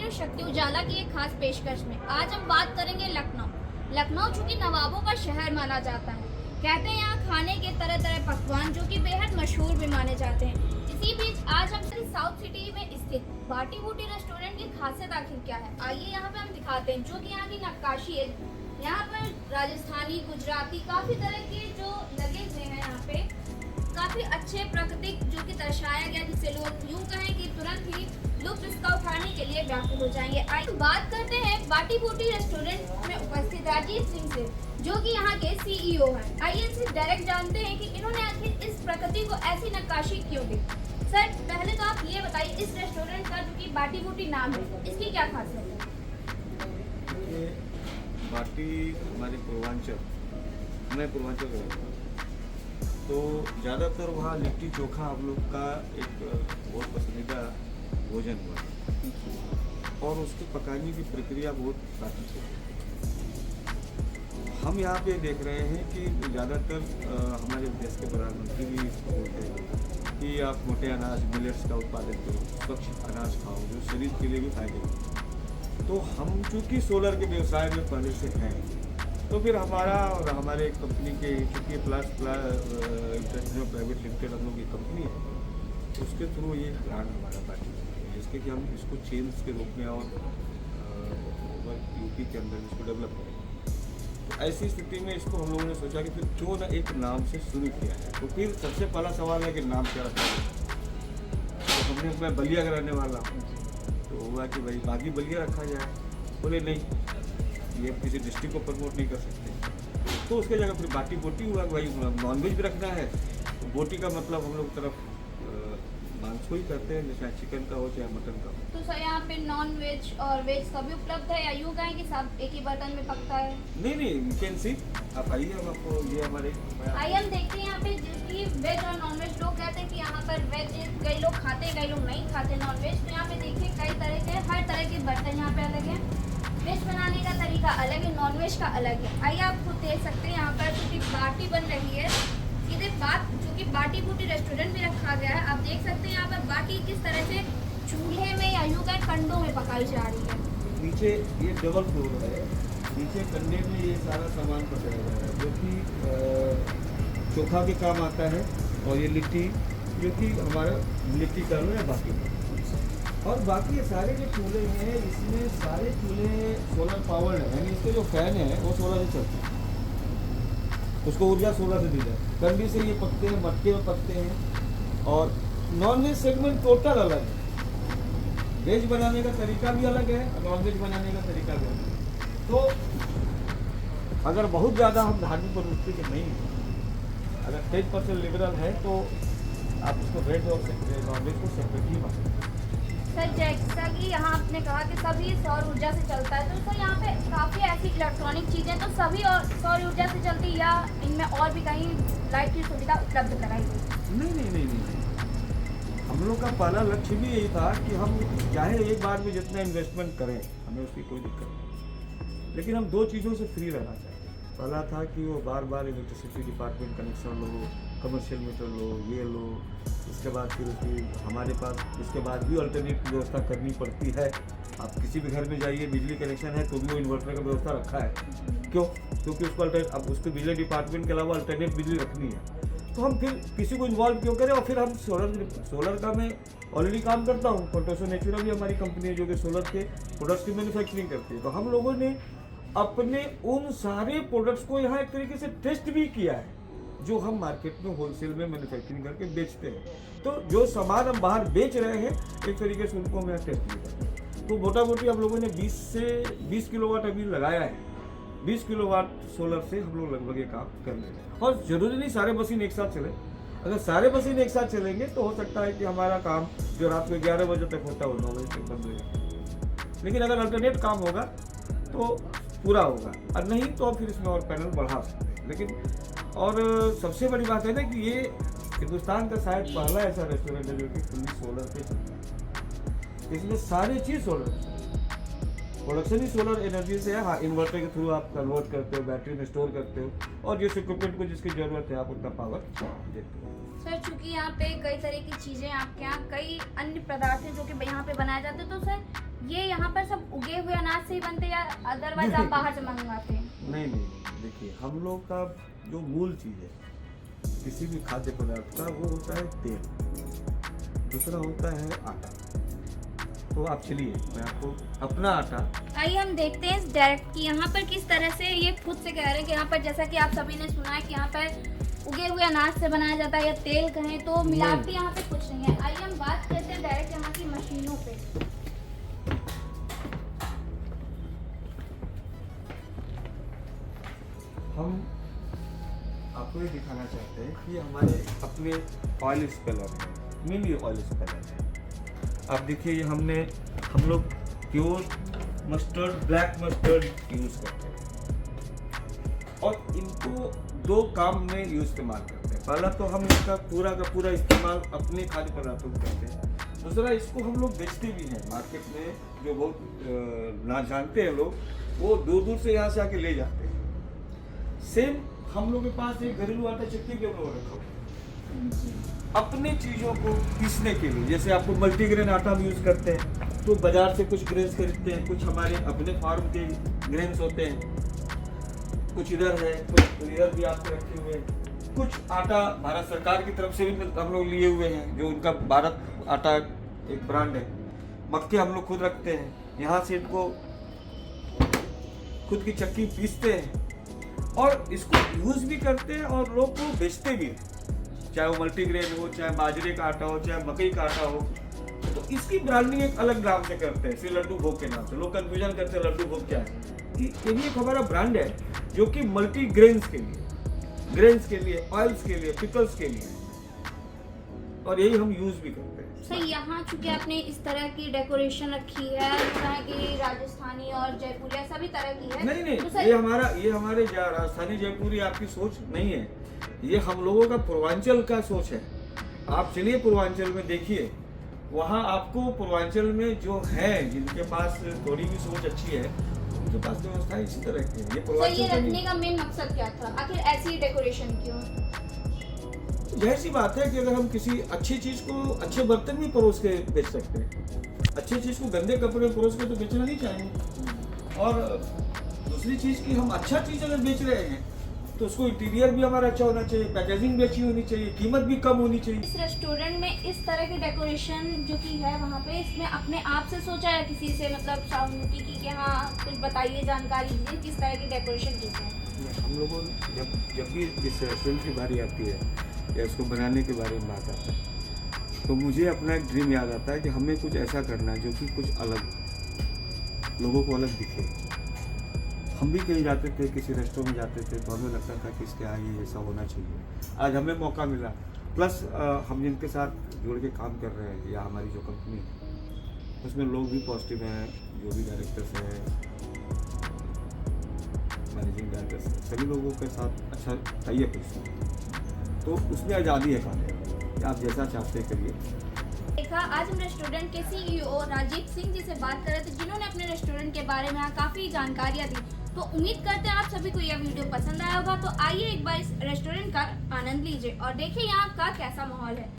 हूँ शक्ति उजाला की एक खास पेशकश में। आज हम बात करेंगे लखनऊ चूंकि नवाबों का शहर माना जाता है। कहते हैं यहाँ खाने के तरह तरह पकवान जो कि बेहद मशहूर भी माने जाते हैं। इसी बीच आज हम साउथ सिटी में स्थित बाटी बूटी रेस्टोरेंट की खासियत आखिर क्या है, आइए यहाँ पे हम दिखाते हैं। जो कि यहाँ की नक्काशी है, यहाँ पर राजस्थानी, गुजराती काफी तरह के जो लगे हुए हैं यहाँ पे, काफी अच्छे प्राकृतिक जो कि दर्शाया गया, जिससे लोग यूं कहें कि तुरंत ही लुत्फ इसका उठाने के लिए व्याकुल हो जाएंगे। आइए बात करते हैं बाटी बूटी रेस्टोरेंट में उपस्थित राजीव सिंह से, जो कि यहाँ के सीईओ हैं। आइए इनसे डायरेक्ट जानते हैं कि इन्होंने आखिर इस प्रकृति को ऐसी नक्काशी क्यों दी। सर, पहले तो आप ये बताइए, इस रेस्टोरेंट का जो कि बाटी बूटी नाम है, इसकी क्या खासियत है? बाटी हमारे पूर्वांचल, मैं पूर्वांचल का तो ज़्यादातर वहाँ लिट्टी चोखा हम लोग का एक बहुत पसंदीदा भोजन हुआ है और उसको पकाने की प्रक्रिया बहुत प्राकृतिक है। हम यहाँ पे देख रहे हैं कि ज़्यादातर हमारे देश के प्रधानमंत्री भी इसको बोलते हैं कि आप मोटे अनाज मिलेट्स का उत्पादन करो, स्वच्छ अनाज खाओ जो शरीर के लिए भी फायदेमंद। तो हम चूँकि सोलर के व्यवसाय में पहले से हैं, तो फिर हमारा और हमारे कंपनी के चूँकि प्लस इंटरनेशनल प्राइवेट लिमिटेड हम लोग की कंपनी है, उसके थ्रू ये ब्रांड हमारा बाटी है, जिसके कि हम इसको चेन्स के रूप में और यूपी के अंदर इसको डेवलप करें। तो ऐसी स्थिति में इसको हम लोगों ने सोचा कि फिर क्यों ना एक नाम से शुरू किया है। तो फिर सबसे पहला सवाल है कि नाम क्या रखा है। तो हमने, मैं बलिया का रहने वाला हूँ, तो हुआ कि भाई बागी बलिया रखा जाए। बोले नहीं, ये किसी डिस्ट्रिक्ट को प्रमोट नहीं कर सकते। तो उसके जगह फिर बाटी बोटी हुआ, भाई नॉनवेज भी रखना है। तो बोटी का मतलब हम लोग तरफ मांस को ही करते हैं, चाहे चिकन का हो चाहे मटन का हो। तो सर, यहाँ पे नॉन वेज और वेज सभी उपलब्ध है या यूँ कहें कि सब एक ही बर्तन में पकता है? नहीं, यू कैन सी, आप आइए, हम आपको ये हमारे आइए हम देखते हैं यहाँ पे जिसकी वेज और नॉन वेज। लोग कहते हैं कि यहाँ पर वेज कई लोग खाते हैं, कई लोग नहीं खाते नॉन वेज। तो यहाँ पे देखिए कई तरह के, हर तरह के बर्तन यहाँ पे अलग है। वेज बनाने का तरीका अलग है, नॉन वेज का अलग है। आइए आप खुद देख सकते हैं यहाँ पर जो कि बाटी बन रही है। सीधे बात जो कि बाटी बूटी रेस्टोरेंट में रखा गया है, आप देख सकते हैं यहाँ पर बाटी किस तरह से चूल्हे में या यूं कहें कंडों में पकाई जा रही है। नीचे ये डबल फ्लोर है, नीचे कंडे में ये सारा सामान पकाया जा रहा है, जो कि चोखा के काम आता है। और ये लिट्टी जो कि हमारा लिट्टी का है बाकी। और बाकी ये सारे जो चूल्हे हैं, इसमें सारे चूल्हे सोलर पावर्ड है, यानी इसके जो फैन है वो सोलर से चलते हैं, उसको ऊर्जा सोलर से दी जाए। कंडी से ये पकते हैं, मटके में पकते हैं। और नॉन वेज सेगमेंट टोटल अलग है, वेज बनाने का तरीका भी अलग है, नॉन वेज बनाने का तरीका भी अलग है। तो अगर बहुत ज़्यादा हम धार्मिक प्रवृत्ति के नहीं हैं, अगर 10% लिबरल है, तो आप उसको वेज और नॉन वेज को सेपरेट ही मानें। सर, जैसा कि यहाँ आपने कहा कि सभी सौर ऊर्जा से चलता है, तो सर यहाँ पे काफ़ी ऐसी इलेक्ट्रॉनिक चीज़ें तो सभी और सौर ऊर्जा से चलती, या इनमें और भी कहीं लाइट की सुविधा उपलब्ध कराई गई? नहीं। हम लोग का पहला लक्ष्य भी यही था कि हम चाहे एक बार में जितना इन्वेस्टमेंट करें, हमें उसकी कोई दिक्कत नहीं, लेकिन हम दो चीज़ों से फ्री रहना चाहते हैं। पहला था कि वो बार इलेक्ट्रिसिटी डिपार्टमेंट कनेक्शन लो, कमर्शियल मीटर लो, ये लो। इसके बाद फिर उसकी हमारे पास इसके बाद भी अल्टरनेट व्यवस्था करनी पड़ती है। आप किसी भी घर में जाइए, बिजली कनेक्शन है तो भी वो इन्वर्टर का व्यवस्था रखा है। क्यों? क्योंकि उसको अब उसको बिजली डिपार्टमेंट के अलावा अल्टरनेट बिजली रखनी है। तो हम फिर किसी को इन्वॉल्व क्यों करें। और फिर हम सोलर का मैं ऑलरेडी काम करता हूँ। फोटोसो नेचुरा भी हमारी कंपनी है जो कि सोलर के प्रोडक्ट्स की मैन्युफैक्चरिंग करती है। तो हम लोगों ने अपने उन सारे प्रोडक्ट्स को यहाँ एक तरीके से टेस्ट भी किया है, जो हम मार्केट में होलसेल में मैन्युफैक्चरिंग करके बेचते हैं। तो जो सामान हम बाहर बेच रहे हैं, एक तरीके से उनको मैं टेस्ट भी करते हैं। तो मोटा मोटी हम लोगों ने 20 से 20 किलोवाट अभी लगाया है। 20 किलोवाट सोलर से हम लोग लगभग ये काम कर रहे हैं। और ज़रूरी नहीं सारे मशीन एक साथ चले। अगर सारे मशीन एक साथ चलेंगे तो हो सकता है कि हमारा काम जो रात में 11 बजे तक होता है वो 9 बजे तक बंद हो जाए। लेकिन अगर अल्टरनेट काम होगा तो पूरा होगा, और नहीं तो फिर इसमें और पैनल बढ़ा सकते हैं। लेकिन और सबसे बड़ी बात है ना कि ये हिंदुस्तान का शायद पहला ऐसा रेस्टोरेंट है जो कि फुल्ली सोलर पे चलता है। इसमें सारी चीज़ सोलर है, प्रोडक्शन ही सोलर एनर्जी से है। हाँ, इन्वर्टर के थ्रू आप कन्वर्ट करते हो, बैटरी में स्टोर करते हो, और जिस इक्विपमेंट को जिसकी ज़रूरत है आप उतना पावर देते हो। सर, चूंकि यहाँ पे कई तरह की चीज़ें आपके यहाँ कई अन्य पदार्थ हैं जो कि यहाँ पे बनाए जाते हैं, तो सर ये यहाँ पर सब उगे हुए अनाज से ही बनते हैं या अदरवाइज आप बाहर से मंगवाते हैं? नहीं, देखिए हम लोग का जो मूल चीज़ है किसी भी खाद्य पदार्थ का, वो होता है तेल, दूसरा होता है आटा। तो आप चलिए मैं आपको अपना आटा, आइए हम देखते हैं डायरेक्ट कि यहाँ पर किस तरह से ये खुद से कह रहे हैं कि यहाँ पर जैसा कि आप सभी ने सुना है कि यहाँ पर उगे हुए अनाज से बनाया जाता है या तेल कहें तो मिलावटी यहाँ पे कुछ नहीं है। आइए हम बात करते हैं डायरेक्ट यहाँ की मशीनों पे। हम आपको ये दिखाना चाहते हैं कि हमारे अपने ऑयल स्पेलर हैं, मिनी ऑयल स्पेलर है। आप देखिए हम लोग pure mustard, black mustard use करते हैं और इनको दो काम में इस्तेमाल करते हैं। पहला तो हम इसका पूरा का पूरा इस्तेमाल अपने खाद्य पदार्थों में करते हैं, दूसरा इसको हम लोग बेचते भी हैं मार्केट में। जो बहुत ना जानते हैं लोग, वो दूर दूर से यहाँ से आके ले जाते हैं। सेम हम लोग के पास एक घरेलू आटा चक्की भी हम लोग रखा हुआ है अपने चीज़ों को पीसने के लिए। जैसे आपको मल्टीग्रेन आटा हम यूज़ करते हैं, तो बाजार से कुछ ग्रेन्स खरीदते हैं, कुछ हमारे अपने फार्म के ग्रेन्स होते हैं, कुछ इधर है, कुछ इधर भी आपके रखे हुए हैं, कुछ आटा भारत सरकार की तरफ से भी हम लोग लिए हुए हैं, जो उनका भारत आटा एक ब्रांड है। मक्के हम लोग खुद रखते हैं, यहाँ से इनको खुद की चक्की पीसते हैं और इसको यूज़ भी करते हैं और लोग को बेचते भी हैं, चाहे वो मल्टीग्रेन हो, चाहे बाजरे का आटा हो, चाहे मकई का आटा हो। तो इसकी ब्रांडिंग एक अलग नाम से करते हैं, श्री लड्डू भोग के नाम से। लोग कन्फ्यूजन करते हैं लड्डू भोग क्या है। ये भी एक हमारा ब्रांड है जो कि मल्टी ग्रेन्स के लिए, ऑयल्स के लिए, पिकल्स के लिए, और यही हम यूज़ भी करते हैं। सर यहाँ चूंकि आपने इस तरह की डेकोरेशन रखी है, तरह की राजस्थानी और जयपुरी सभी तरह की है। नहीं, तो ये हमारे राजस्थानी जयपुरी आपकी सोच नहीं है, ये हम लोगों का पूर्वांचल का सोच है। आप चलिए पूर्वांचल में देखिए, वहाँ आपको पूर्वांचल में जो है जिनके पास थोड़ी भी सोच अच्छी है, उनके पास व्यवस्था इसी तरह की है। ये पूर्वांचल ये रखने का मेन मकसद क्या था, आखिर ऐसी डेकोरेशन क्यों? यही सी बात है कि अगर हम किसी अच्छी चीज को अच्छे बर्तन में परोस के बेच सकते हैं, अच्छी चीज को गंदे कपड़े में परोस के तो बेचना नहीं चाहेंगे। और दूसरी चीज की हम अच्छा चीज अगर बेच रहे हैं तो उसको इंटीरियर भी हमारा अच्छा होना चाहिए, पैकेजिंग भी अच्छी होनी चाहिए, कीमत भी कम होनी चाहिए। इस रेस्टोरेंट में इस तरह की डेकोरेशन जो की है वहाँ पे, इसमें अपने आप से सोचा है किसी से, मतलब शाहमुखी की कि हाँ कुछ बताइए, जानकारी दीजिए किस तरह की डेकोरेशन की है? हम लोगों ने जब भी इस रेस्टोरेंट की बारी आती है या इसको बनाने के बारे में बात आता है, तो मुझे अपना एक ड्रीम याद आता है कि हमें कुछ ऐसा करना है जो कि कुछ अलग, लोगों को अलग दिखे। हम भी कहीं जाते थे, किसी रेस्टोरेंट में जाते थे, तो हमें लगता था कि इसके आगे ऐसा होना चाहिए। आज हमें मौका मिला, प्लस हम जिनके साथ जुड़ के काम कर रहे हैं या हमारी जो कंपनी है, उसमें लोग भी पॉजिटिव हैं, जो भी डायरेक्टर्स हैं, मैनेजिंग डायरेक्टर्स हैं, सभी लोगों के साथ अच्छा टाइप है, तो उसमें आज़ादी है काम कि आप जैसा चाहते करिए। देखा, आज हम रेस्टोरेंट के सीईओ राजीव सिंह जी से बात कर रहे थे, जिन्होंने अपने रेस्टोरेंट के बारे में काफ़ी जानकारियाँ दी। तो उम्मीद करते हैं आप सभी को यह वीडियो पसंद आया होगा। तो आइए एक बार इस रेस्टोरेंट का आनंद लीजिए और देखिए यहाँ का कैसा माहौल है।